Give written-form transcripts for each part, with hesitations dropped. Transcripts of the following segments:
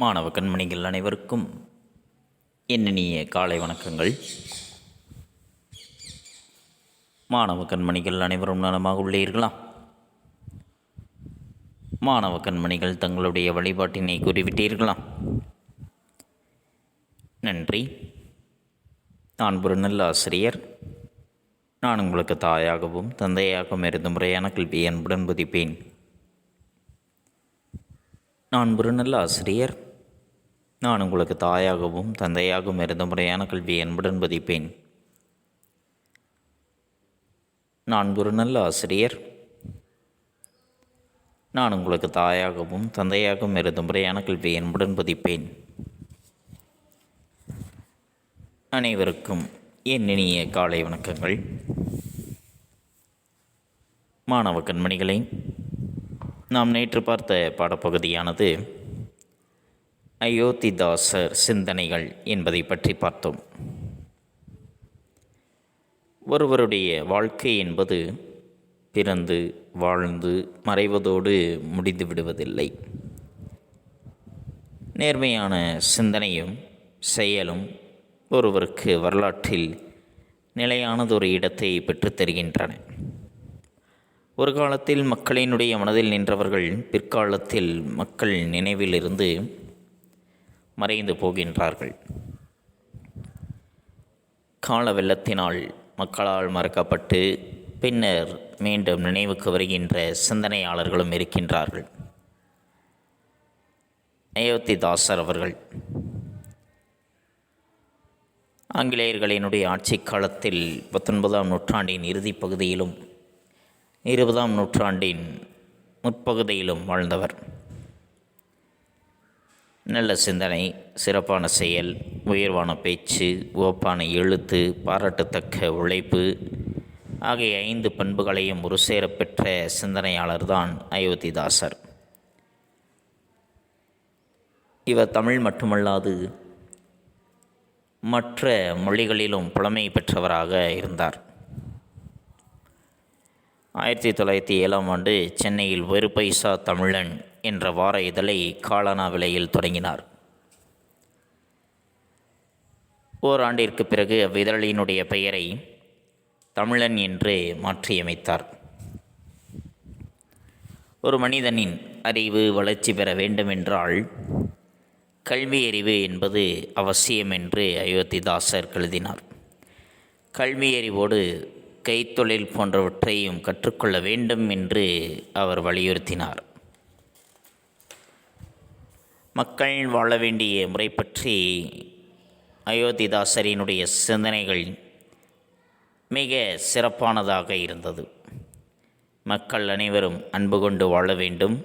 மாணவ கண்மணிகள் அனைவருக்கும் இனிய காலை வணக்கங்கள். மாணவ கண்மணிகள் அனைவரும் நலமாக உள்ளீர்களா? மாணவ கண்மணிகள் தங்களுடைய வழிபாட்டினை கூறிவிட்டீர்களா? நன்றி. நான் ஒரு நல்ல ஆசிரியர். நான் உங்களுக்கு தாயாகவும் தந்தையாகவும் இருந்து முறையான கல்வியை அன்புடன் புதிப்பேன். நான் ஒரு நல்ல ஆசிரியர். நான் உங்களுக்கு தாயாகவும் தந்தையாகவும் இருந்த முறையான கல்வியை அன்புடன் பதிப்பேன். நான் ஒரு நல்ல ஆசிரியர். நான் உங்களுக்கு தாயாகவும் தந்தையாகவும் இருந்த முறையான கல்வியை அன்புடன் பதிப்பேன். அனைவருக்கும் என் இனிய காலை வணக்கங்கள். மாணவ கண்மணிகளை, நாம் நேற்று பார்த்த பாடப்பகுதியானது அயோத்திதாசர் சிந்தனைகள் என்பதை பற்றி பார்த்தோம். ஒருவருடைய வாழ்க்கை என்பது பிறந்து வாழ்ந்து மறைவதோடு முடிந்து விடுவதில்லை. நேர்மையான சிந்தனையும் செயலும் ஒருவருக்கு வரலாற்றில் நிலையானதொரு இடத்தை பெற்றுத்தருகின்றன. ஒரு காலத்தில் மக்களினுடைய மனதில் நின்றவர்கள் பிற்காலத்தில் மக்கள் நினைவிலிருந்து மறைந்து போகின்றார்கள். கால வெள்ளத்தினால் மக்களால் மறக்கப்பட்டு பின்னர் மீண்டும் நினைவுக்கு வருகின்ற சிந்தனையாளர்களும் இருக்கின்றார்கள். அயோத்திதாசர் அவர்கள் ஆங்கிலேயர்களினுடைய ஆட்சி காலத்தில் 19ஆம் நூற்றாண்டின் இறுதிப் பகுதியிலும் 20ஆம் நூற்றாண்டின் முற்பகுதியிலும் வாழ்ந்தவர். நல்ல சிந்தனை, சிறப்பான செயல், உயர்வான பேச்சு, உவப்பான எழுத்து, பாராட்டத்தக்க உழைப்பு ஆகிய 5 பண்புகளையும் ஒரு சேரப்பெற்ற சிந்தனையாளர்தான் அயோத்திதாசர். இவர் தமிழ் மட்டுமல்லாது மற்ற மொழிகளிலும் புலமை பெற்றவராக இருந்தார். 1907ஆம் ஆண்டு சென்னையில் ஒரு பைசா தமிழன் என்ற வார இதழை காலானா விலையில் தொடங்கினார். ஓராண்டிற்கு பிறகு அவ்விதழினுடைய பெயரை தமிழன் என்று மாற்றியமைத்தார். ஒரு மனிதனின் அறிவு வளர்ச்சி பெற வேண்டுமென்றால் கல்வி அறிவு என்பது அவசியம் என்று அயோத்திதாசர் கருதினார். கல்வி அறிவோடு கைத்தொழில் போன்றவற்றையும் கற்றுக்கொள்ள வேண்டும் என்று அவர் வலியுறுத்தினார். மக்கள் வாழ வேண்டிய முறை பற்றி அயோத்திதாசரினுடைய சிந்தனைகள் மிக சிறப்பானதாக இருந்தது. மக்கள் அனைவரும் அன்பு கொண்டு வாழ வேண்டும்,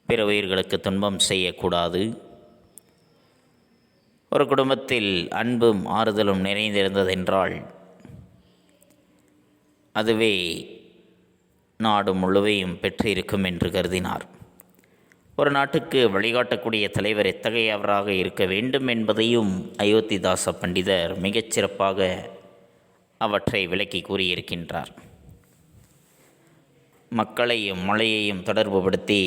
பிற உயிர்களுக்கு துன்பம் செய்யக்கூடாது, ஒரு குடும்பத்தில் அன்பும் ஆறுதலும் நிறைந்திருந்ததென்றால் அதுவே நாடு முழுவையும் பெற்றிருக்கும் என்று கருதினார். ஒரு நாட்டுக்கு வழிகாட்டக்கூடிய தலைவர் எத்தகையவராக இருக்க வேண்டும் என்பதையும் அயோத்திதாச பண்டிதர் மிகச்சிறப்பாக அவற்றை விளக்கி கூறியிருக்கின்றார். மக்களையும் மழையையும் தொடர்புபடுத்தி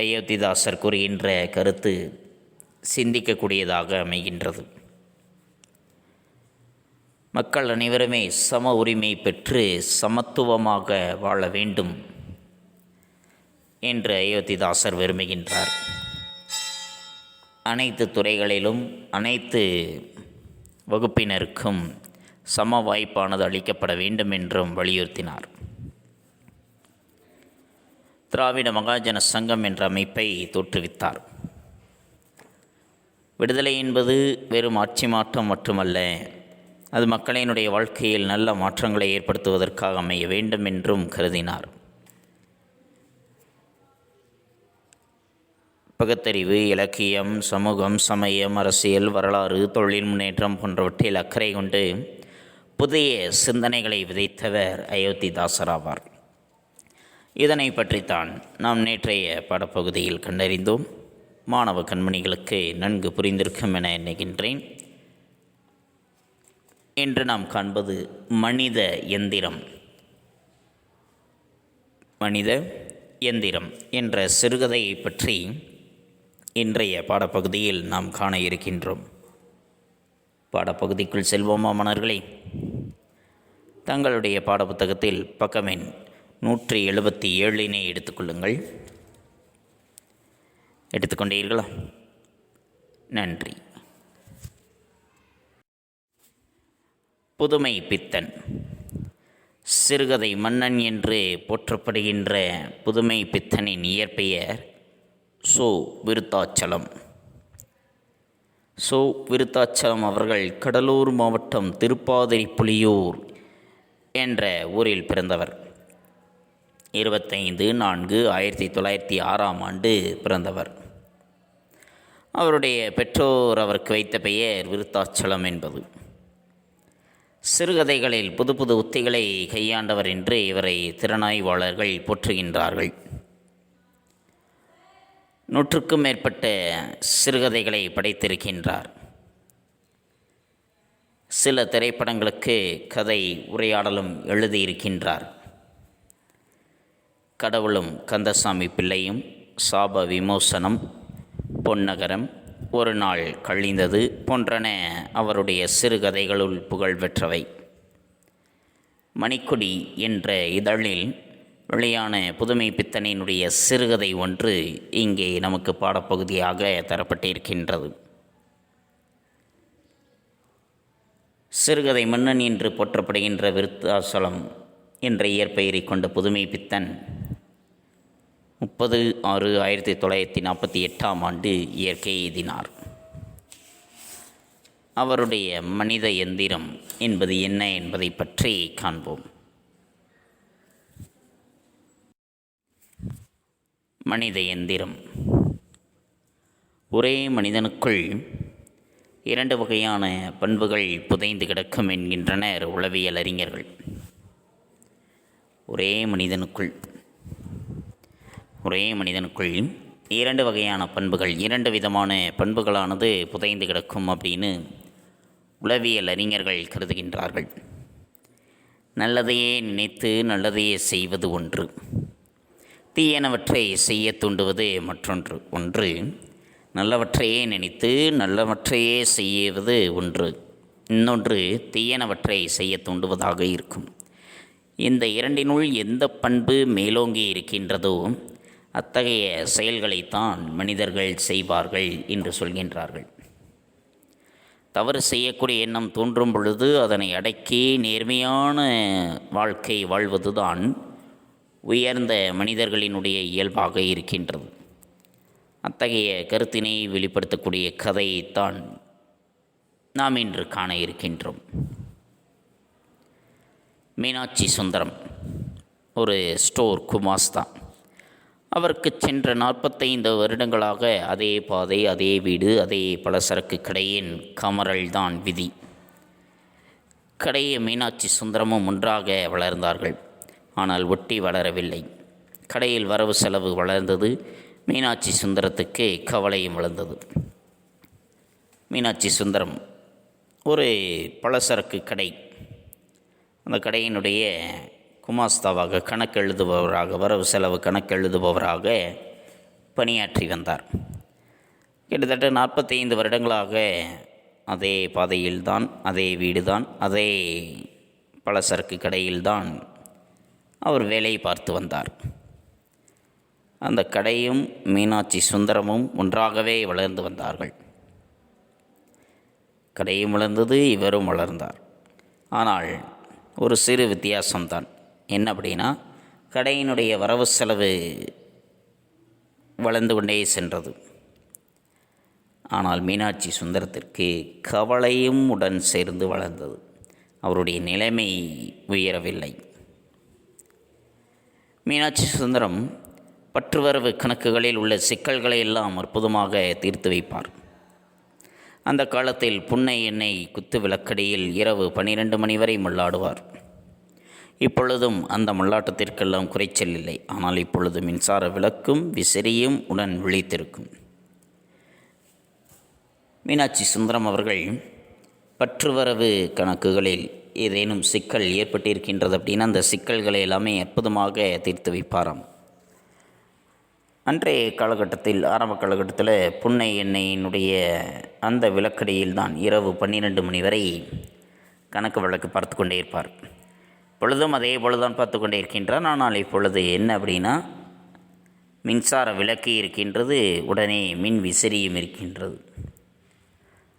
அயோத்திதாசர் கூறுகின்ற கருத்து சிந்திக்கக்கூடியதாக அமைகின்றது. மக்கள் அனைவருமே சம உரிமை பெற்று சமத்துவமாக வாழ வேண்டும் என்று அயோத்திதாசர் விரும்புகின்றார். அனைத்து துறைகளிலும் அனைத்து வகுப்பினருக்கும் சம வாய்ப்பானது அளிக்கப்பட வேண்டும் என்றும் வலியுறுத்தினார். திராவிட மகாஜன சங்கம் என்ற அமைப்பை தோற்றுவித்தார். விடுதலை என்பது வெறும் ஆட்சி மாற்றம் மட்டுமல்ல, அது மக்களினுடைய வாழ்க்கையில் நல்ல மாற்றங்களை ஏற்படுத்துவதற்காக அமைய வேண்டும் என்றும் கருதினார். பகுத்தறிவு, இலக்கியம், சமூகம், சமயம், அரசியல், வரலாறு, தொழில் முன்னேற்றம் போன்றவற்றில் அக்கறை கொண்டு புதிய சிந்தனைகளை விதைத்தவர் அயோத்திதாசர் ஆவார். இதனை பற்றித்தான் நாம் நேற்றைய பாடப்பகுதியில் கண்டறிந்தோம். மாணவ கண்மணிகளுக்கு நன்கு புரிந்திருக்கும் என எண்ணுகின்றேன். இன்று நாம் காண்பது மனித எந்திரம். மனித எந்திரம் என்ற சிறுகதையை பற்றி இன்றைய பாடப்பகுதியில் நாம் காண இருக்கின்றோம். பாடப்பகுதிக்குள் செல்வோமா மாணவர்களே? தங்களுடைய பாடப்புத்தகத்தில் பக்கமெண் 177 எடுத்துக்கொள்ளுங்கள். எடுத்துக்கொண்டீர்களா? நன்றி. புதுமை பித்தன். சிறுகதை மன்னன் என்று போற்றப்படுகின்ற புதுமை பித்தனின் இயற்பெயர் சோ. விருத்தாச்சலம். சோ. விருத்தாச்சலம் அவர்கள் கடலூர் மாவட்டம் திருப்பாதிரிப்புலியூர் என்ற ஊரில் பிறந்தவர். 25/4/1906 பிறந்தவர். அவருடைய பெற்றோர் அவருக்கு வைத்த பெயர் விருத்தாச்சலம் என்பது. சிறுகதைகளில் புது புது உத்திகளை கையாண்டவர் என்று இவரை திறனாய்வாளர்கள் போற்றுகின்றார்கள். 100க்கும் மேற்பட்ட சிறுகதைகளை படைத்திருக்கின்றார். சில திரைப்படங்களுக்கு கதை உரையாடலும் எழுதியிருக்கின்றார். கடவுளும் கந்தசாமி பிள்ளையும், சாப விமோசனம், பொன்னகரம், ஒரு நாள் கழிந்தது போன்றன அவருடைய சிறுகதைகளுள் புகழ்பெற்றவை. மணிக்கொடி என்ற இதழில் வெளியான புதுமை பித்தனினுடைய சிறுகதை ஒன்று இங்கே நமக்கு பாடப்பகுதியாக தரப்பட்டிருக்கின்றது. சிறுகதை மன்னன் என்று போற்றப்படுகின்ற விருத்தாசலம் என்ற இயற்பெயரை கொண்ட புதுமை பித்தன் 30/6/1948 இயற்கை எய்தினார். அவருடைய மனித எந்திரம் என்பது என்ன என்பதை பற்றி காண்போம். மனித எந்திரம். ஒரே மனிதனுக்குள் 2 வகையான பண்புகள் புதைந்து கிடக்கும் என்கின்றனர் உளவியல் அறிஞர்கள். ஒரே மனிதனுக்குள் 2 வகையான பண்புகள், 2 விதமான பண்புகளானது புதைந்து கிடக்கும் அப்படின்னு உளவியல் அறிஞர்கள் கருதுகின்றார்கள். நல்லதையே நினைத்து நல்லதையே செய்வது ஒன்று, தீயனவற்றை செய்ய தூண்டுவது மற்றொன்று. நல்லவற்றையே நினைத்து நல்லவற்றையே செய்வது ஒன்று, இன்னொன்று தீயனவற்றை செய்ய தூண்டுவதாக இருக்கும். இந்த இரண்டினுள் எந்த பண்பு மேலோங்கி இருக்கின்றதோ அத்தகைய செயல்களைத்தான் மனிதர்கள் செய்வார்கள் என்று சொல்கின்றார்கள். தவறு செய்யக்கூடிய எண்ணம் தோன்றும் பொழுது அதனை அடக்கி நேர்மையான வாழ்க்கை வாழ்வதுதான் உயர்ந்த மனிதர்களினுடைய இயல்பாக இருக்கின்றது. அத்தகைய கருத்தினை வெளிப்படுத்தக்கூடிய கதையைத்தான் நாம் இன்று காண இருக்கின்றோம். மீனாட்சி சுந்தரம் ஒரு ஸ்டோர் குமாஸ்தா. அவருக்கு சென்ற 45 வருடங்களாக அதே பாதை, அதே வீடு, அதே பலசரக்கு கடையின் கமறல்தான் விதி. கடையை மீனாட்சி சுந்தரமும் ஒன்றாக வளர்ந்தார்கள். ஆனால் ஒட்டி வளரவில்லை. கடையில் வரவு செலவு வளர்ந்தது. மீனாட்சி சுந்தரத்துக்கு கவலையும் வளர்ந்தது. மீனாட்சி சுந்தரம் ஒரு பலசரக்கு கடை, அந்த கடையினுடைய குமாஸ்தாவாக, கணக்கு எழுதுபவராக, வரவு செலவு கணக்கு எழுதுபவராக பணியாற்றி வந்தார். கிட்டத்தட்ட 45 வருடங்களாக அதே பாதையில்தான், அதே வீடுதான், அதே பலசரக்கு கடையில்தான் அவர் வேலை பார்த்து வந்தார். அந்த கடையும் மீனாட்சி சுந்தரமும் ஒன்றாகவே வளர்ந்து வந்தார்கள். கடையும் வளர்ந்தது, இவரும் வளர்ந்தார். ஆனால் ஒரு சிறு வித்தியாசம்தான். என்ன அப்படின்னா, கடையினுடைய வரவு செலவு வளர்ந்து கொண்டே சென்றது. ஆனால் மீனாட்சி சுந்தரத்திற்கு கவலையும் உடன் சேர்ந்து வளர்ந்தது. அவருடைய நிலைமை உயரவில்லை. மீனாட்சி சுந்தரம் பற்றுவரவு கணக்குகளில் உள்ள சிக்கல்களை எல்லாம் அற்புதமாக தீர்த்து வைப்பார். அந்த காலத்தில் புன்னை எண்ணெய் குத்து விளக்கடியில் இரவு 12 மணி வரை மல்லாடுவார். இப்பொழுதும் அந்த மல்லாட்டத்திற்கெல்லாம் குறைச்சல் இல்லை. ஆனால் இப்பொழுது மின்சார விளக்கும் விசிறியும் உடன் விழித்திருக்கும். மீனாட்சி சுந்தரம் அவர்கள் பற்றுவரவு கணக்குகளில் ஏதேனும் சிக்கல் ஏற்பட்டிருக்கின்றது அப்படின்னா அந்த சிக்கல்களை எல்லாமே அற்புதமாக தீர்த்து வைப்பாராம். அன்றைய காலகட்டத்தில் ஆரம்ப காலகட்டத்தில் புன்னை எண்ணெயினுடைய அந்த விளக்கடியில் தான் இரவு 12 மணி வரை கணக்கு வழக்கு பார்த்து கொண்டே இருப்பார். பொழுதும் அதே பொழுதுதான் பார்த்து கொண்டே இருக்கின்றார். ஆனால் இப்பொழுது என்ன அப்படின்னா, மின்சார விளக்கு இருக்கின்றது, உடனே மின் விசிறியும் இருக்கின்றது.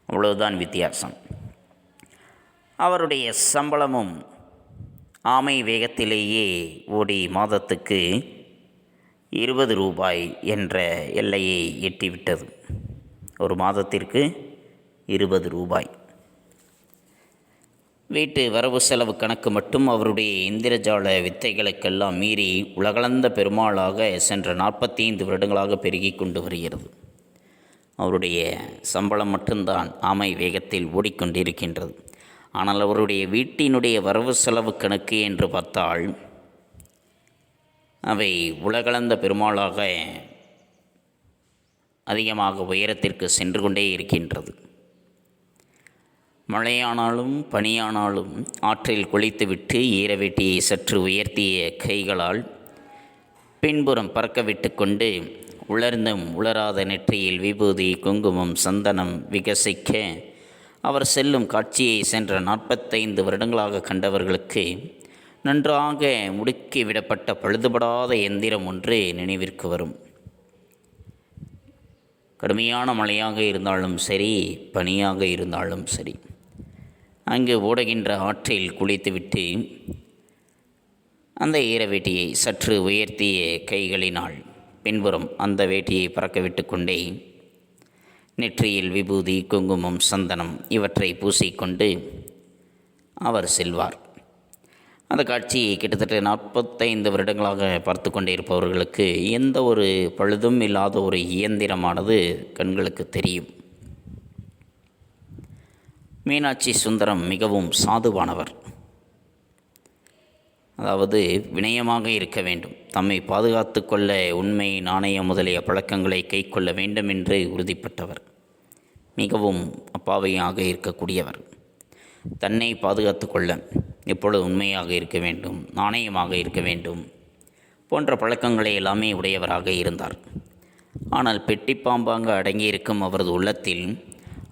அவ்வளவுதான் வித்தியாசம். அவருடைய சம்பளமும் ஆமை வேகத்திலேயே ஓடி மாதத்துக்கு 20 ரூபாய் என்ற எல்லையை எட்டிவிட்டது. ஒரு மாதத்திற்கு 20 ரூபாய். வீட்டு வரவு செலவு கணக்கு மட்டும் அவருடைய இந்திரஜால வித்தைகளுக்கெல்லாம் மீறி உலகளந்த பெருமாளாக சென்ற 45 வருடங்களாக பெருகி கொண்டு வருகிறது. அவருடைய சம்பளம் மட்டும்தான் ஆமை வேகத்தில் ஓடிக்கொண்டிருக்கின்றது. ஆனால் அவருடைய வீட்டினுடைய வரவு செலவு கணக்கு என்று பார்த்தால் அவை உலகளந்த பெருமாளாக அதிகமாக உயரத்திற்கு சென்று கொண்டே இருக்கின்றது. மழையானாலும் பனியானாலும் ஆற்றில் குளித்துவிட்டு ஈரவேட்டியை சற்று உயர்த்திய கைகளால் பின்புறம் பறக்கவிட்டு கொண்டு உலர்ந்தும் உலராத நெற்றியில் விபூதி குங்குமம் சந்தனம் விகசிக்க அவர் செல்லும் காட்சியை சென்ற 45 வருடங்களாக கண்டவர்களுக்கு நன்றாக முடுக்கிவிடப்பட்ட பழுதுபடாத எந்திரம் ஒன்று நினைவிற்கு வரும். கடுமையான மழையாக இருந்தாலும் சரி, பனியாக இருந்தாலும் சரி, அங்கு ஓடுகின்ற ஆற்றில் குளித்துவிட்டு அந்த ஈர வேட்டியை சற்று உயர்த்திய கைகளினால் பின்புறம் அந்த வேட்டியை பறக்கவிட்டு கொண்டே நெற்றியில் விபூதி குங்குமம் சந்தனம் இவற்றை பூசிக்கொண்டு அவர் செல்வார். அந்த காட்சியை கிட்டத்தட்ட 45 வருடங்களாக பார்த்து கொண்டே இருப்பவர்களுக்கு எந்த ஒரு பழுதும் இல்லாத ஒரு இயந்திரமானது கண்களுக்கு தெரியும். மீனாட்சி சுந்தரம் மிகவும் சாதுவானவர். அதாவது வினயமாக இருக்க வேண்டும், தம்மை பாதுகாத்து கொள்ள உண்மை நாணயம் முதலிய பழக்கங்களை கை கொள்ள வேண்டும் என்று உறுதிப்பட்டவர். மிகவும் அப்பாவையாக இருக்கக்கூடியவர். தன்னை பாதுகாத்து கொள்ள எப்பொழுது உண்மையாக இருக்க வேண்டும், நாணயமாக இருக்க வேண்டும் போன்ற பழக்கங்களை எல்லாமே உடையவராக இருந்தார். ஆனால் பெட்டிப்பாம்பாங்க அடங்கியிருக்கும் அவரது உள்ளத்தில்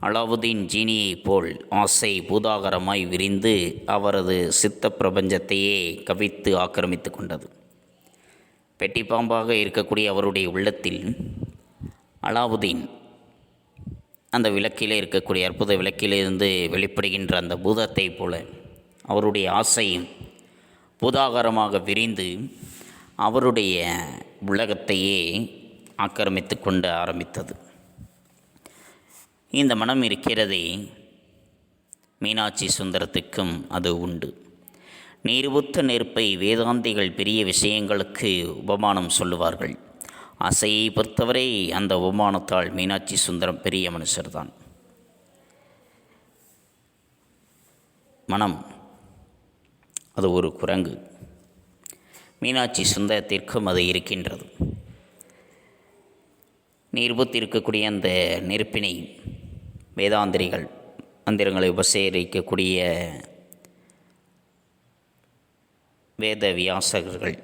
அலாவுதீன் ஜீனியைப் போல் ஆசை பூதாகரமாய் விரிந்து அவரது சித்த பிரபஞ்சத்தையே கவித்து ஆக்கிரமித்து கொண்டது. பெட்டிப்பாம்பாக இருக்கக்கூடிய அவருடைய உள்ளத்தில் அலாவுதீன் அந்த விளக்கிலே இருக்கக்கூடிய அற்புத விளக்கிலிருந்து வெளிப்படுகின்ற அந்த பூதத்தை போல அவருடைய ஆசையும் பூதாகாரமாக விரிந்து அவருடைய உலகத்தையே ஆக்கிரமித்து கொண்டு ஆரம்பித்தது. இந்த மனம் இருக்கிறதே, மீனாட்சி சுந்தரத்துக்கும் அது உண்டு. நீர்வுத்த நெருப்பை வேதாந்திகள் பெரிய விஷயங்களுக்கு உபமானம் சொல்லுவார்கள். ஆசையை பொறுத்தவரை அந்த உபமானத்தால் மீனாட்சி சுந்தரம் பெரிய மனுஷர்தான். மனம் அது ஒரு குரங்கு. மீனாட்சி சுந்தரத்திற்கும் அது இருக்கின்றது. நீர்புத்தி இருக்கக்கூடிய அந்த நெருப்பினை வேதாந்திரிகள் மந்திரங்களை உபசரிக்கக்கூடிய வேத வியாசகர்கள்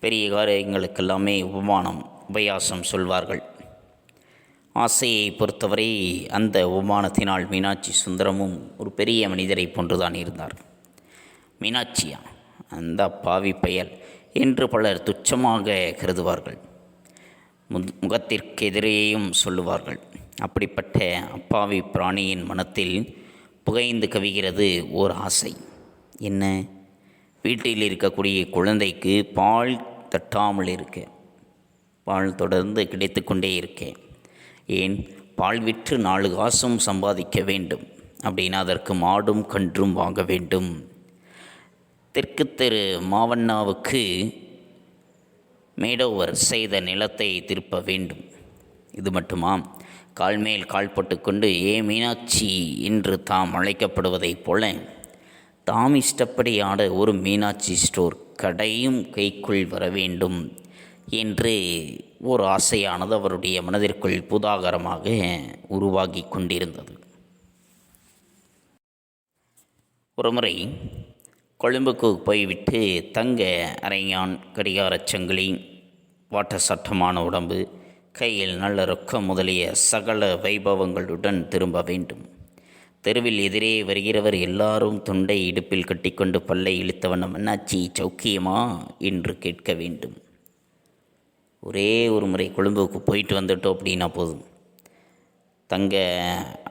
பெரிய காரியங்களுக்கெல்லாமே உபமானம் உபயாசம் சொல்வார்கள். ஆசையை பொறுத்தவரை அந்த உபமானத்தினால் மீனாட்சி சுந்தரமும் ஒரு பெரிய மனிதரை போன்றுதான் இருந்தார். மீனாட்சியா, அந்த பாவி பயல் என்று பலர் துச்சமாக கருதுவார்கள். முகத்திற்கு எதிரேயும் சொல்லுவார்கள். அப்படிப்பட்ட அப்பாவி பிராணியின் மனத்தில் புகைந்து கவிகிறது ஓர் ஆசை. என்ன? வீட்டில் இருக்கக்கூடிய குழந்தைக்கு பால் தட்டாமல் இருக்க, பால் தொடர்ந்து கிடைத்து கொண்டே இருக்கேன், ஏன் பால் விற்று 4 காசும் சம்பாதிக்க வேண்டும் அப்படின்னா அதற்கு மாடும் கன்றும் வாங்க வேண்டும். தெற்கு தெரு மாவண்ணாவுக்கு மேடோவர் செய்த நிலத்தை திருப்ப வேண்டும். இது மட்டுமா? கால் மேல் கால் போட்டுக்கொண்டு மீனாட்சி என்று தாம் அழைக்கப்படுவதைப் போல தாம் இஷ்டப்படி ஆட ஒரு மீனாட்சி ஸ்டோர் கடையும் கைக்குள் வர வேண்டும் என்று ஒரு ஆசையானது அவருடைய மனதிற்குள் பூதாகரமாக உருவாகி கொண்டிருந்தது. ஒரு முறை கொழும்புக்கு போய்விட்டு தங்க அரைஞான் கடிகாரச் சங்கிலி வாட்ட சட்டமான உடம்பு, கையில் நல்ல ரொக்கம் முதலிய சகல வைபவங்களுடன் திரும்ப வேண்டும். தெருவில் எதிரே வருகிறவர் எல்லாரும் துண்டை இடுப்பில் கட்டிக்கொண்டு பல்லை இழுத்தவண்ணம் அண்ணாச்சி சௌக்கியமா என்று கேட்க வேண்டும். ஒரே ஒரு முறை கொழும்புக்கு போயிட்டு வந்துட்டோம் அப்படின்னா போதும். தங்க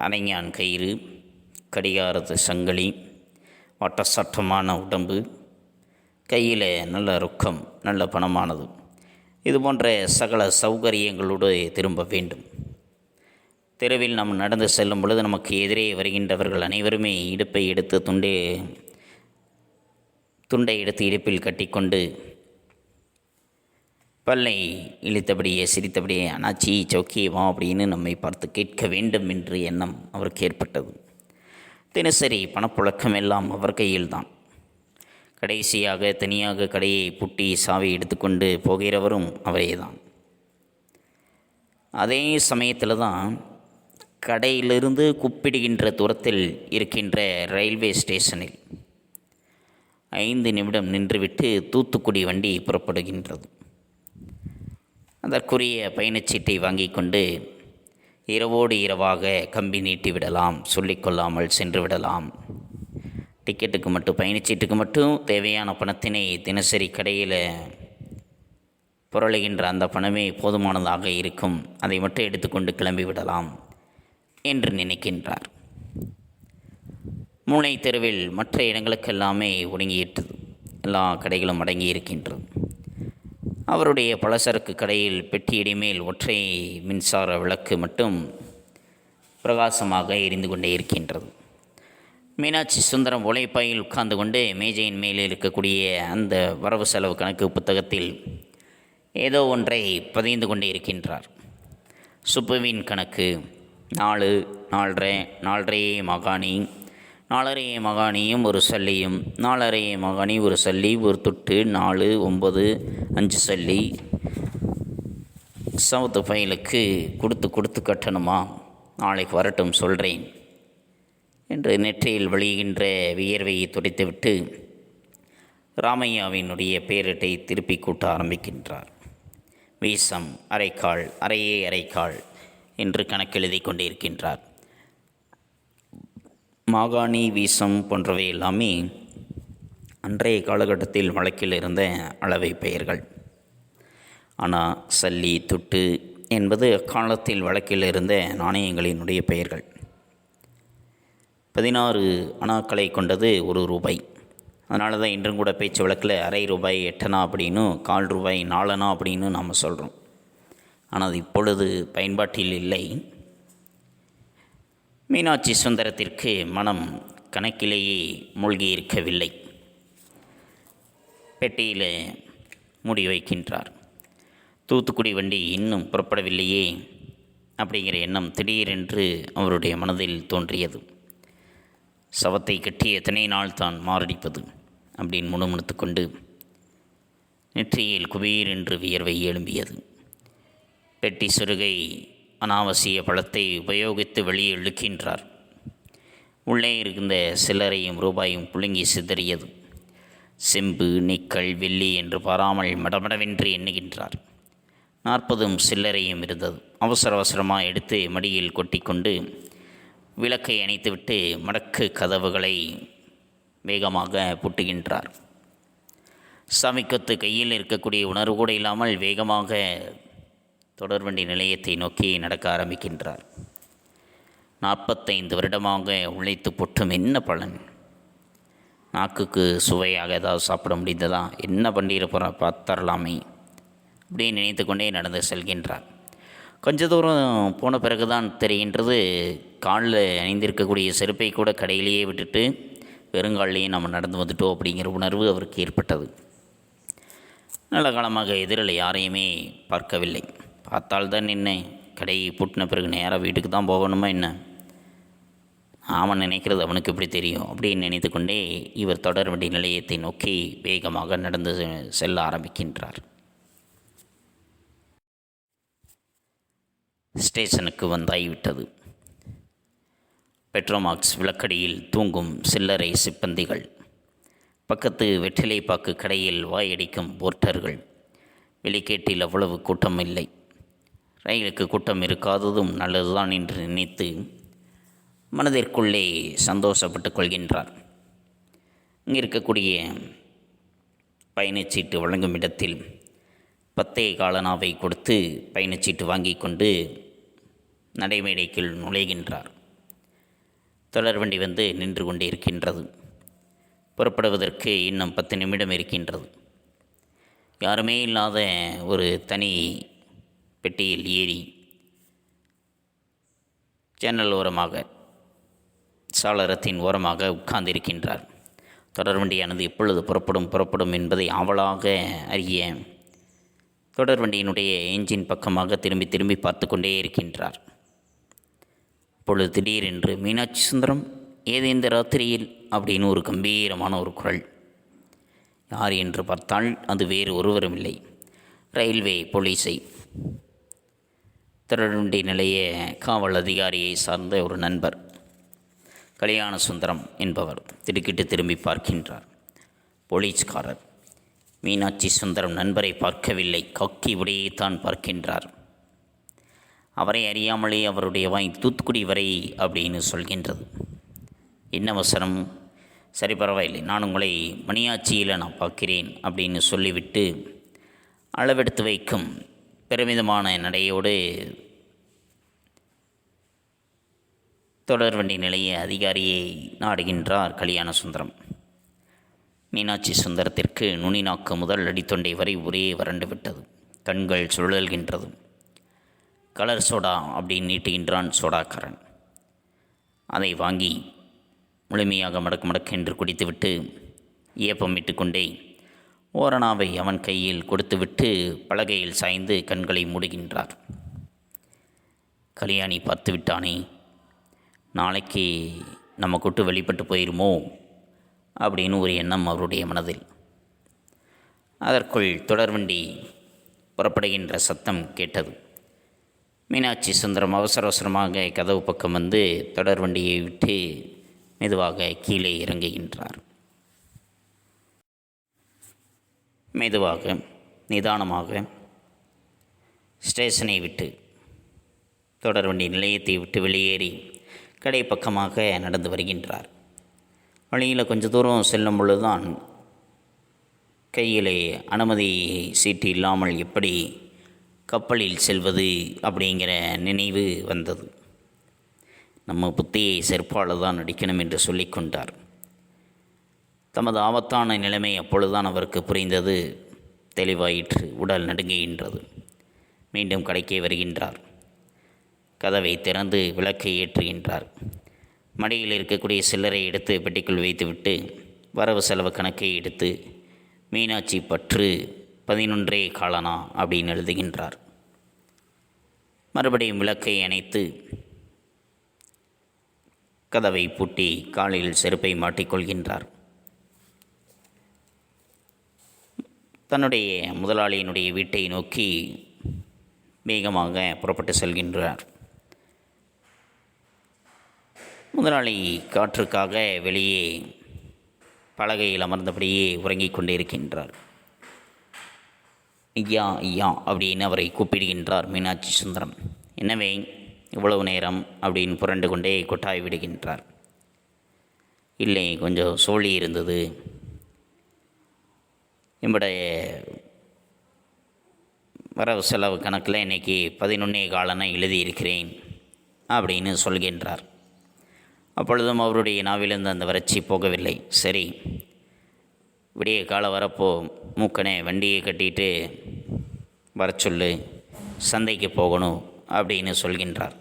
அரைஞான் கயிறு, கடிகாரத்து சங்கிலி, வாட்டசாட்டமான உடம்பு, கையில் நல்ல ரொக்கம், நல்ல பணமானது, இது போன்ற சகல சௌகரியங்களோடு திரும்ப வேண்டும். தெருவில் நாம் நடந்து செல்லும் பொழுது நமக்கு எதிரே வருகின்றவர்கள் அனைவருமே இடுப்பை எடுத்து துண்டை எடுத்து இடுப்பில் கட்டிக்கொண்டு பல்லை இழுத்தபடியே சிரித்தபடியே அண்ணாச்சி சௌக்கியமா அப்படின்னு நம்மை பார்த்து கேட்க வேண்டும் என்று எண்ணம் அவருக்கு ஏற்பட்டது. தினசரி பணப்புழக்கம் எல்லாம் அவர் கையில்தான். கடைசியாக தனியாக கடையை பூட்டி சாவி எடுத்துக்கொண்டு போகிறவரும் அவரே தான். அதே சமயத்தில் தான் கடையிலிருந்து கூப்பிடுகின்ற தூரத்தில் இருக்கின்ற ரயில்வே ஸ்டேஷனில் 5 நிமிடம் நின்றுவிட்டு தூத்துக்குடி வண்டி புறப்படுகின்றது. அதற்குரிய பயணச்சீட்டை வாங்கி கொண்டு இரவோடு இரவாக கம்பி நீட்டி விடலாம், சொல்லிக்கொள்ளாமல் சென்று விடலாம். டிக்கெட்டுக்கு மட்டும், பயணச்சீட்டுக்கு மட்டும் தேவையான பணத்தினை தினசரி கடையில் புரளுகின்ற அந்த பணமே போதுமானதாக இருக்கும், அதை மட்டும் எடுத்துக்கொண்டு கிளம்பி விடலாம் என்று நினைக்கின்றார். மூளை தெருவில் மற்ற இடங்களுக்கெல்லாமே ஒடுங்கியிட்டது. எல்லா கடைகளும் அடங்கி இருக்கின்றது. அவருடைய பலசரக்கு கடையில் பெட்டியடி மேல் ஒற்றை மின்சார விளக்கு மட்டும் பிரகாசமாக எரிந்து கொண்டே இருக்கின்றது. மீனாட்சி சுந்தரம் உழைப்பாயில் உட்கார்ந்து கொண்டு மேஜையின் மேல் இருக்கக்கூடிய அந்த வரவு செலவு கணக்கு புத்தகத்தில் ஏதோ ஒன்றை பதிந்து கொண்டே இருக்கின்றார். சுப்புவின் கணக்கு 4, 4.5, 4.5 மாகாணி, 4.5 மாகாணியும் ஒரு சல்லியும், 4.5 மாகாணி ஒரு சல்லி, ஒரு துட்டு, 4, 9, 5 சல்லி. சவுத்து ஃபைலுக்கு கொடுத்து கட்டணுமா, நாளைக்கு வரட்டும் சொல்கிறேன் என்று நெற்றியில் வழிகின்ற வியர்வையை துடைத்துவிட்டு ராமையாவினுடைய பேரிட்டை திருப்பி கூட்ட ஆரம்பிக்கின்றார். வீசம் அரைக்கால், அரையே அரைக்கால் என்று கணக்கெழுதி கொண்டிருக்கின்றார். மாகாணி, வீசம் போன்றவை எல்லாமே அன்றைய காலகட்டத்தில் வழக்கில் இருந்த அளவை பெயர்கள். ஆனால் சல்லி, துட்டு என்பது அக்காலத்தில் வழக்கில் இருந்த நாணயங்களினுடைய பெயர்கள். 16 அணாக்களை கொண்டது 1 ரூபாய். அதனால தான் இன்றும் கூட பேச்சு வழக்கில் அரை ரூபாய் 8 அணா அப்படின்னு, 1/4 ரூபாய் 4 அணா அப்படின்னு நாம் சொல்கிறோம். ஆனால் அது இப்பொழுது பயன்பாட்டில் இல்லை. மீனாட்சி சுந்தரத்திற்கு மனம் கணக்கிலேயே மூழ்கியிருக்கவில்லை. பெட்டியில் மூடி வைக்கின்றார். தூத்துக்குடி வண்டி இன்னும் புறப்படவில்லையே அப்படிங்கிற எண்ணம் திடீரென்று அவருடைய மனதில் தோன்றியது. சவத்தை கட்டி எத்தனை நாள் தான் மாரடிப்பது அப்படின்னு முணுமுணுத்து கொண்டு நெற்றியில் குபீர் என்று வியர்வை எழும்பியது. பெட்டி சொருகை அனாவசிய பழத்தை உபயோகித்து வெளியே இழுக்கின்றார். உள்ளே இருந்த சில்லறையும் ரூபாயும் புழுங்கி சிதறியது. செம்பு, நிக்கல், வெள்ளி என்று பாராமல் மடமடவென்று எண்ணுகின்றார். 40 சில்லறையும் இருந்தது. அவசரமாக எடுத்து மடியில் கொட்டிக்கொண்டு விளக்கை அணைத்துவிட்டு மடக்கு கதவுகளை வேகமாக பூட்டுகின்றார். சாமிக்கொத்து கையில் இருக்கக்கூடிய உணர்வு கூட இல்லாமல் வேகமாக தொடர்வண்டி நிலையத்தை நோக்கி நடக்க ஆரம்பிக்கின்றார். 45 வருடமாக உழைத்து பொட்டும் என்ன பலன்? நாக்குக்கு சுவையாக ஏதாவது சாப்பிட முடிந்ததா? என்ன பண்ணிட போகிற பார்த்தரலாமே அப்படின்னு நினைத்து கொண்டே நடந்து செல்கின்றார். கொஞ்ச தூரம் போன பிறகு தான் தெரிகின்றது, காலில் அணிந்திருக்கக்கூடிய செருப்பை கூட கடையிலேயே விட்டுட்டு வெறுங்காலிலேயே நம்ம நடந்து வந்துட்டோம் அப்படிங்கிற உணர்வு அவருக்கு ஏற்பட்டது. நல்ல காலமாக எதிரில் யாரையுமே பார்க்கவில்லை. பார்த்தால்தான் என்ன, கடையை பூட்டின பிறகு நேராக வீட்டுக்கு தான் போகணுமா என்ன? அவன் நினைக்கிறது அவனுக்கு எப்படி தெரியும் அப்படின்னு நினைத்து கொண்டே இவர் தொடர் வண்டி நிலையத்தை நோக்கி வேகமாக நடந்து செல்ல ஆரம்பிக்கின்றார். ஸ்டேஷனுக்கு வந்தாய்விட்டது. பெட்ரோமாக்ஸ் விளக்கடியில் தூங்கும் சில்லறை சிப்பந்திகள், பக்கத்து வெற்றிலைப்பாக்கு கடையில் வாயடிக்கும் போர்ட்டர்கள், வெளிக்கேட்டில் அவ்வளவு கூட்டம் இல்லை. ரயிலுக்கு கூட்டம் இருக்காததும் நல்லதுதான் என்று நினைத்து மனதிற்குள்ளே சந்தோஷப்பட்டு கொள்கின்றார். இங்கே இருக்கக்கூடிய பயணச்சீட்டு வழங்கும் இடத்தில் 10 காலனாவை கொடுத்து பயணச்சீட்டு வாங்கி கொண்டு நடைமேடைக்குள் நுழைகின்றார். தொடர்வண்டி வந்து நின்று கொண்டே இருக்கின்றது. புறப்படுவதற்கு இன்னும் 10 நிமிடம் இருக்கின்றது. யாருமே இல்லாத ஒரு தனி பெட்டியில் ஏறி ஜன்னல் ஓரமாக சாளரத்தின் ஓரமாக உட்கார்ந்திருக்கின்றார். தொடர்வண்டியானது எப்பொழுது புறப்படும் என்பதை ஆவலாக அறிய தொடர்வண்டியினுடைய என்ஜின் பக்கமாக திரும்பி திரும்பி பார்த்து கொண்டே இருக்கின்றார். அப்பொழுது திடீரென்று மீனாட்சி சுந்தரம் ஏது இந்த ராத்திரியில் அப்படின்னு ஒரு கம்பீரமான ஒரு குரல். யார் என்று பார்த்தால் அது வேறு ஒருவரும் இல்லை, ரயில்வே போலீஸை தொடர்வண்டி நிலைய காவல் அதிகாரியை சார்ந்த ஒரு நண்பர் கல்யாண சுந்தரம் என்பவர் திடுக்கிட்டு திரும்பி பார்க்கின்றார். போலீஸ்காரர் மீனாட்சி சுந்தரம் நண்பரை பார்க்கவில்லை, கக்கி உடையே தான் பார்க்கின்றார். அவரை அறியாமலே அவருடைய வாய் தூத்துக்குடி வரை அப்படின்னு சொல்கின்றது. என்ன அவசரம்? சரி, பரவாயில்லை, நான் உங்களை மணியாச்சியில் நான் பார்க்கிறேன் அப்படின்னு சொல்லிவிட்டு அளவெடுத்து வைக்கும் பெருமிதமான நடையோடு தொடர்வண்டி நிலைய அதிகாரியை நாடுகின்றார் கல்யாண சுந்தரம். மீனாட்சி சுந்தரத்திற்கு நுனி நாக்கு முதல் அடித்தொண்டை வரை ஒரே வறண்டு விட்டது. கண்கள் சுழல்கின்றது. கலர் சோடா அப்படின்னு நீட்டுகின்றான் சோடாக்காரன். அதை வாங்கி முழுமையாக மடக்கு என்று குடித்துவிட்டு ஏப்பமிட்டு கொண்டே ஓரணாவை அவன் கையில் கொடுத்துவிட்டு பலகையில் சாய்ந்து கண்களை மூடுகின்றார். கல்யாணி பார்த்து விட்டானே, நாளைக்கு நம்ம கூட்டு வெளிப்பட்டு போயிருமோ அப்படின்னு ஒரு எண்ணம் அவருடைய மனதில். அதற்குள் தொடர்வண்டி புறப்படுகின்ற சத்தம் கேட்டது. மீனாட்சி சுந்தரம் அவசர அவசரமாக கதவு பக்கம் வந்து தொடர்வண்டியை விட்டு மெதுவாக கீழே இறங்குகின்றார். மெதுவாக நிதானமாக ஸ்டேஷனை விட்டு தொடர்வண்டி நிலையத்தை விட்டு வெளியேறி கடை பக்கமாக நடந்து வருகின்றார். வழியில் கொஞ்சம் தூரம் செல்லும் பொழுதுதான் கையிலே அனுமதி சீட்டு இல்லாமல் எப்படி கப்பலில் செல்வது அப்படிங்கிற நினைவு வந்தது. நம்ம புத்தியை செருப்பால் தான் அடிக்கணும் என்று சொல்லிக்கொண்டார். தமது ஆபத்தான நிலைமை அப்பொழுதுதான் அவருக்கு புரிந்தது. தெளிவாயிற்று. உடல் நடுங்குகின்றது. மீண்டும் கடைக்கே வருகின்றார். கதவை திறந்து விளக்கை ஏற்றுகின்றார். மடியில் இருக்கக்கூடிய சில்லறை எடுத்து பெட்டிக்குள் வைத்துவிட்டு வரவு செலவு கணக்கை எடுத்து மீனாட்சி பற்று 11 காலனா அப்படின்னு எழுதுகின்றார். மறுபடியும் விளக்கை அணைத்து கதவை பூட்டி காலில் செருப்பை மாட்டிக்கொள்கின்றார். தன்னுடைய முதலாளியினுடைய வீட்டை நோக்கி வேகமாக புறப்பட்டு செல்கின்றார். முதலாளி காற்றுக்காக வெளியே பலகையில் அமர்ந்தபடியே உறங்கிக் கொண்டிருக்கின்றார். ஐயா ஐயா அப்படின்னு அவரை கூப்பிடுகின்றார் மீனாட்சி சுந்தரம். எனவே இவ்வளவு நேரம் அப்படின்னு புரண்டு கொண்டே கொட்டாய் விடுகின்றார். இல்லை, கொஞ்சம் சோழி இருந்தது, என்னுடைய வரவு செலவு கணக்கில் இன்றைக்கி 11 காலனை எழுதியிருக்கிறேன் அப்படின்னு சொல்கின்றார். அப்பொழுதும் அவருடைய நாவிலிருந்து அந்த வறட்சி போகவில்லை. சரி, விடிய கால வரப்போ மூக்கனே வண்டியை கட்டிட்டு வர சொல்லு, சந்தைக்கு போகணும் அப்படின்னு சொல்கின்றார்.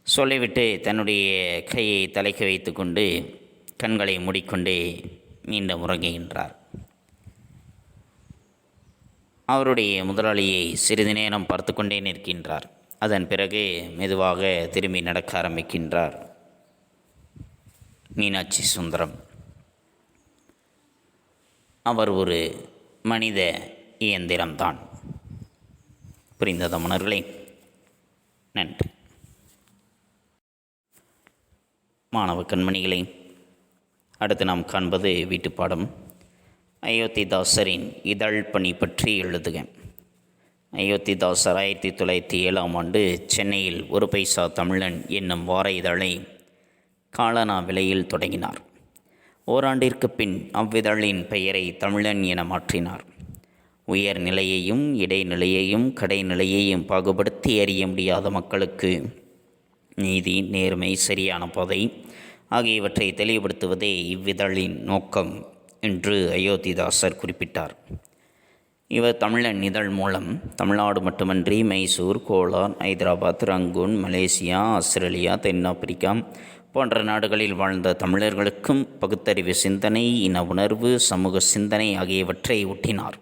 சொல்லிவிட்டு தன்னுடைய கையை தலைக்கு வைத்து கொண்டு கண்களை மூடிக்கொண்டு மீண்டும் உறங்குகின்றார். அவருடைய முதலாளியை சிறிது நேரம் பார்த்து கொண்டே நிற்கின்றார். அதன் பிறகு மெதுவாக திரும்பி நடக்க ஆரம்பிக்கின்றார் மீனாட்சி சுந்தரம். அவர் ஒரு மனித இயந்திரம்தான். புரிந்ததா மன்னர்களே? நன்றி. மாணவ கண்மணிகளை, அடுத்து நாம் காண்பது வீட்டுப்பாடம். அயோத்திதாசரின் இதழ் பணி பற்றி எழுதுக. அயோத்திதாசர் 1907 சென்னையில் ஒரு பைசா தமிழன் என்னும் வார இதழை காலனா விலையில் தொடங்கினார். ஓராண்டிற்கு பின் அவ்விதழின் பெயரை தமிழன் என மாற்றினார். உயர் நிலையையும் இடைநிலையையும் கடைநிலையையும் பாகுபடுத்தி அறிய முடியாத மக்களுக்கு நீதி, நேர்மை, சரியான பாதை ஆகியவற்றை தெளிவுபடுத்துவதே இவ்விதழின் நோக்கம் என்று அயோத்திதாசர் குறிப்பிட்டார். இவர் தமிழன் இதழ் மூலம் தமிழ்நாடு மட்டுமன்றி Mysore, Kolar, Hyderabad, Rangoon, Malaysia, Australia, தென்னாப்பிரிக்கா போன்ற நாடுகளில் வாழ்ந்த தமிழர்களுக்கும் பகுத்தறிவு சிந்தனை, இன உணர்வு, சமூக சிந்தனை ஆகியவற்றை ஊட்டினார்.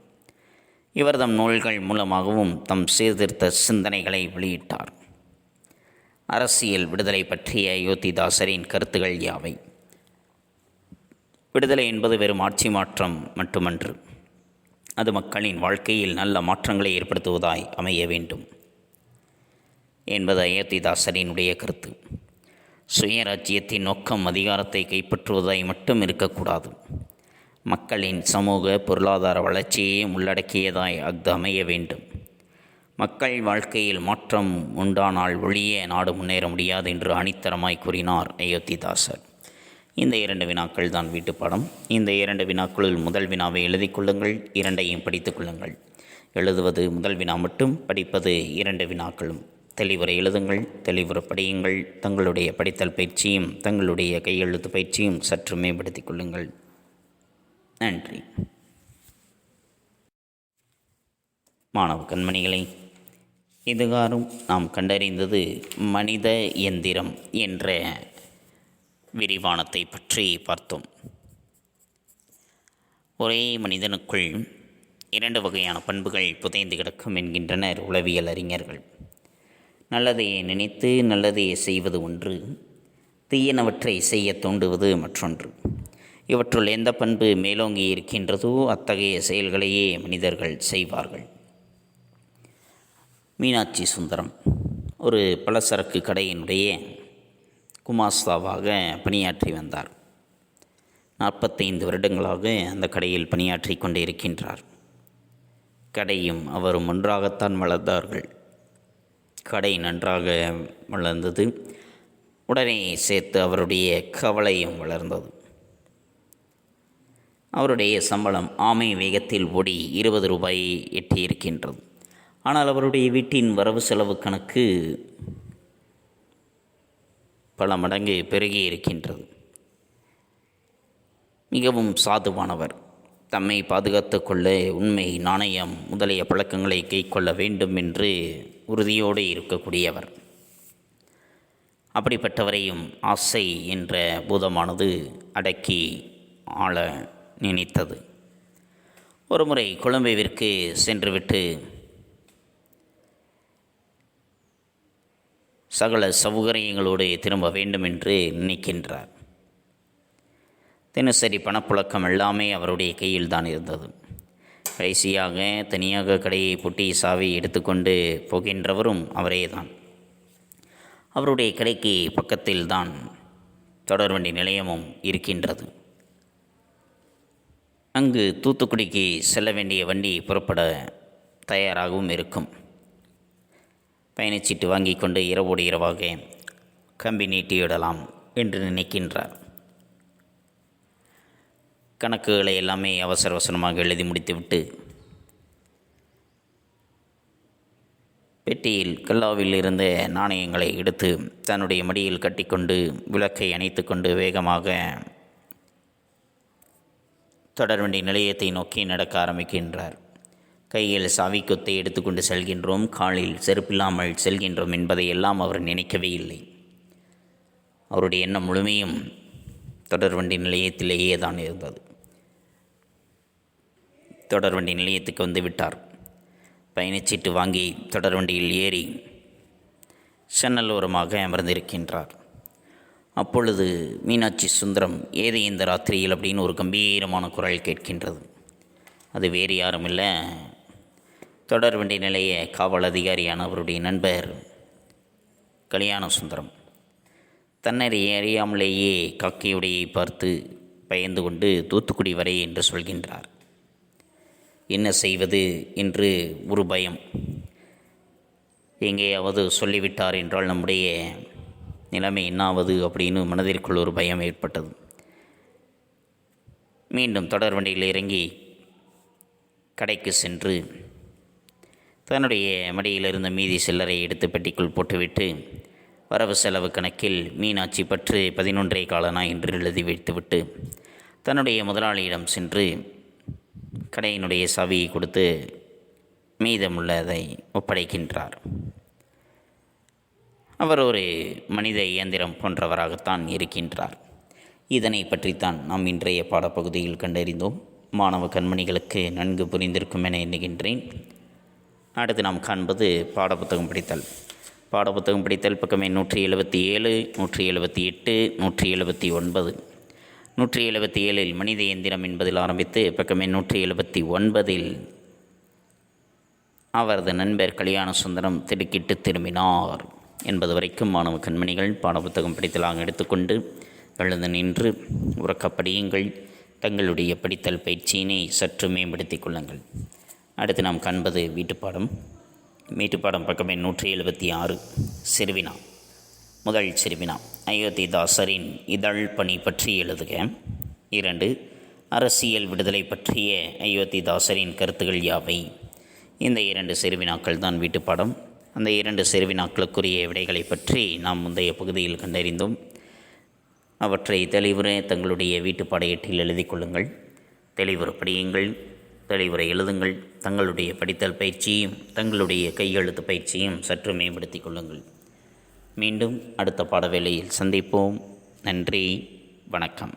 இவர் தம் நூல்கள் மூலமாகவும் தம் சீர்திருத்த சிந்தனைகளை வெளியிட்டார். அரசியல் விடுதலை பற்றிய அயோத்திதாசரின் கருத்துகள் யாவை? விடுதலை என்பது வெறும் ஆட்சி மாற்றம் மட்டுமன்று. அது மக்களின் வாழ்க்கையில் நல்ல மாற்றங்களை ஏற்படுத்துவதாய் அமைய வேண்டும் என்பது அயோத்திதாசரினுடைய கருத்து. சுயராஜ்யத்தின் நோக்கம் அதிகாரத்தை கைப்பற்றுவதாய் மட்டும் இருக்கக்கூடாது. மக்களின் சமூக பொருளாதார வளர்ச்சியை உள்ளடக்கியதாய் அது அமைய வேண்டும். மக்கள் வாழ்க்கையில் மாற்றம் உண்டானால் ஒழிய நாடு முன்னேற முடியாது என்று அணித்தரமாய் கூறினார் அயோத்திதாசர். இந்த 2 வினாக்கள் தான் வீட்டுப்பாடம். இந்த 2 வினாக்களுள் முதல் வினாவை எழுதி கொள்ளுங்கள், 2ஐயும் படித்து கொள்ளுங்கள். எழுதுவது முதல் வினா மட்டும், படிப்பது 2 வினாக்களும். தெளிவுற எழுதுங்கள், தெளிவுற படியுங்கள். தங்களுடைய படித்தல் பயிற்சியும் தங்களுடைய கையெழுத்து பயிற்சியும் சற்று மேம்படுத்திக் கொள்ளுங்கள். நன்றி. மாணவ கண்மணிகளை, இதுகாரும் நாம் கண்டறிந்தது மனித எந்திரம் என்ற விரிவானத்தை பற்றி பார்த்தோம். ஒரே மனிதனுக்குள் 2 வகையான பண்புகள் புதைந்து கிடக்கும் என்கின்றனர் உளவியல் அறிஞர்கள். நல்லதையே நினைத்து நல்லதையே செய்வது ஒன்று, தீயனவற்றை செய்ய தூண்டுவது மற்றொன்று. இவற்றுள் எந்த பண்பு மேலோங்கி இருக்கின்றதோ அத்தகைய செயல்களையே மனிதர்கள் செய்வார்கள். மீனாட்சி சுந்தரம் ஒரு பலசரக்கு கடையினுடைய குமாஸ்தாவாக பணியாற்றி வந்தார். 45 வருடங்களாக அந்த கடையில் பணியாற்றி கொண்டு இருக்கின்றார். கடையும் அவரும் ஒன்றாகத்தான் வளர்ந்தார்கள். கடை நன்றாக வளர்ந்தது. உடனே சேர்த்து அவருடைய கவலையும் வளர்ந்தது. அவருடைய சம்பளம் ஆமை வேகத்தில் ஓடி 20 ரூபாயை எட்டியிருக்கின்றது. ஆனால் அவருடைய வீட்டின் வரவு செலவு கணக்கு பல மடங்கு பெருகி இருக்கின்றது. மிகவும் சாதுவானவர். தம்மை பாதுகாத்து கொள்ள உண்மை, நாணயம் முதலிய பழக்கங்களை கைக்கொள்ள வேண்டும் என்று உறுதியோடு இருக்கக்கூடியவர். அப்படிப்பட்டவரையும் ஆசை என்ற பூதமானது அடக்கி ஆள நினைத்தது. ஒருமுறை கொழும்பிற்கு சென்றுவிட்டு சகல சௌகரியங்களோடு திரும்ப வேண்டும் என்று நினைக்கின்றார். தினசரி பணப்புழக்கம் எல்லாமே அவருடைய கையில் தான் இருந்தது. கடைசியாக தனியாக கடையை பூட்டி சாவி எடுத்துக்கொண்டு போகின்றவரும் அவரே தான். அவருடைய கடைக்கு பக்கத்தில் தான் தொடர்வண்டி நிலையமும் இருக்கின்றது. அங்கு தூத்துக்குடிக்கு செல்ல வேண்டிய வண்டி புறப்பட தயாராகவும் இருக்கும். பயணச்சீட்டு வாங்கி கொண்டு இரவோடு இரவாக கம்பி நீட்டிவிடலாம் என்று நினைக்கின்றார். கணக்குகளை எல்லாமே அவசர அவசரமாக எழுதி முடித்துவிட்டு பெட்டியில் கல்லாவில் இருந்த நாணயங்களை எடுத்து தன்னுடைய மடியில் கட்டிக்கொண்டு விளக்கை அணைத்து கொண்டு வேகமாக தொடர்வண்டி நிலையத்தை நோக்கி நடக்க ஆரம்பிக்கின்றார். கையில் சாவி கொத்தை எடுத்துக்கொண்டு செல்கின்றோம், காலில் செருப்பில்லாமல் செல்கின்றோம் என்பதை எல்லாம் அவர் நினைக்கவே இல்லை. அவருடைய எண்ணம் முழுமையும் தொடர்வண்டி நிலையத்திலேயே தான் இருந்தது. தொடர்வண்டி நிலையத்துக்கு வந்து விட்டார். பயணச்சீட்டு வாங்கி தொடர்வண்டியில் ஏறி ஜன்னல் ஓரமாக அமர்ந்திருக்கின்றார். அப்பொழுது மீனாட்சி சுந்தரம் ஏது இந்த ராத்திரியில் அப்படின்னு ஒரு கம்பீரமான குரல் கேட்கின்றது. அது வேறு யாரும் இல்லை, தொடர்வண்டி நிலைய காவல் அதிகாரியான அவருடைய நண்பர் கல்யாண சுந்தரம். தன்னை அறியாமலேயே காக்கையுடையை பார்த்து பயந்து கொண்டு தூத்துக்குடி வரை என்று சொல்கின்றார். என்ன செய்வது என்று ஒரு பயம். எங்கேயாவது சொல்லிவிட்டார் என்றால் நம்முடைய நிலைமை என்னாவது அப்படின்னு மனதிற்குள் ஒரு பயம் ஏற்பட்டது. மீண்டும் தொடர் வண்டியில் இறங்கி கடைக்கு சென்று தன்னுடைய மடியில் இருந்த மீதி சில்லறை எடுத்து பெட்டிக்குள் போட்டுவிட்டு வரவு செலவு கணக்கில் மீனாட்சி பற்று 11 காலனா என்று எழுதி வைத்துவிட்டு தன்னுடைய முதலாளியிடம் சென்று கடையினுடைய சாவியை கொடுத்து மீதமுள்ளதை ஒப்படைக்கின்றார். அவர் ஒரு மனித இயந்திரம் போன்றவராகத்தான் இருக்கின்றார். இதனை பற்றித்தான் நாம் இன்றைய பாடப்பகுதியில் கண்டறிந்தோம். மாணவ கண்மணிகளுக்கு நன்கு புரிந்திருக்கும் என எண்ணுகின்றேன். அடுத்து நாம் காண்பது பாடப்புத்தகம் படித்தல். பாடப்புத்தகம் படித்தல் பக்கமே 177, 178, 179. 177 மனித இயந்திரம் என்பதில் ஆரம்பித்து பக்கமே 179 அவரது நண்பர் கல்யாண சுந்தரம் திடுக்கிட்டு திரும்பினார் என்பது வரைக்கும் மாணவ கண்மணிகள் பாடப்புத்தகம் படித்தலாக எடுத்துக்கொண்டு எழுந்து நின்று உறக்கப்படியுங்கள். தங்களுடைய படித்தல் பயிற்சியினை சற்று மேம்படுத்திக் கொள்ளுங்கள். அடுத்து நாம் காண்பது வீட்டுப்பாடம். வீட்டுப்பாடம் பக்கமே 176 சிறுவினா. முதல் சிறுவினா, அயோத்திதாசரின் இதழ் பணி பற்றி எழுதுக. 2, அரசியல் விடுதலை பற்றிய அயோத்திதாசரின் கருத்துகள் யாவை? இந்த 2 சிறுவினாக்கள் தான் வீட்டுப்பாடம். அந்த 2 சிறுவினாக்களுக்குரிய விடைகளை பற்றி நாம் முந்தைய பகுதியில் கண்டறிந்தோம். அவற்றை தெளிவுற தங்களுடைய வீட்டுப்பாட ஏட்டில் எழுதி கொள்ளுங்கள். தெளிவுற படியுங்கள், தெளிவுரை எழுதுங்கள். தங்களுடைய படித்தல் பயிற்சியும் தங்களுடைய கையெழுத்து பயிற்சியும் சற்று மேம்படுத்திக் கொள்ளுங்கள். மீண்டும் அடுத்த பாட வேளையில் சந்திப்போம். நன்றி, வணக்கம்.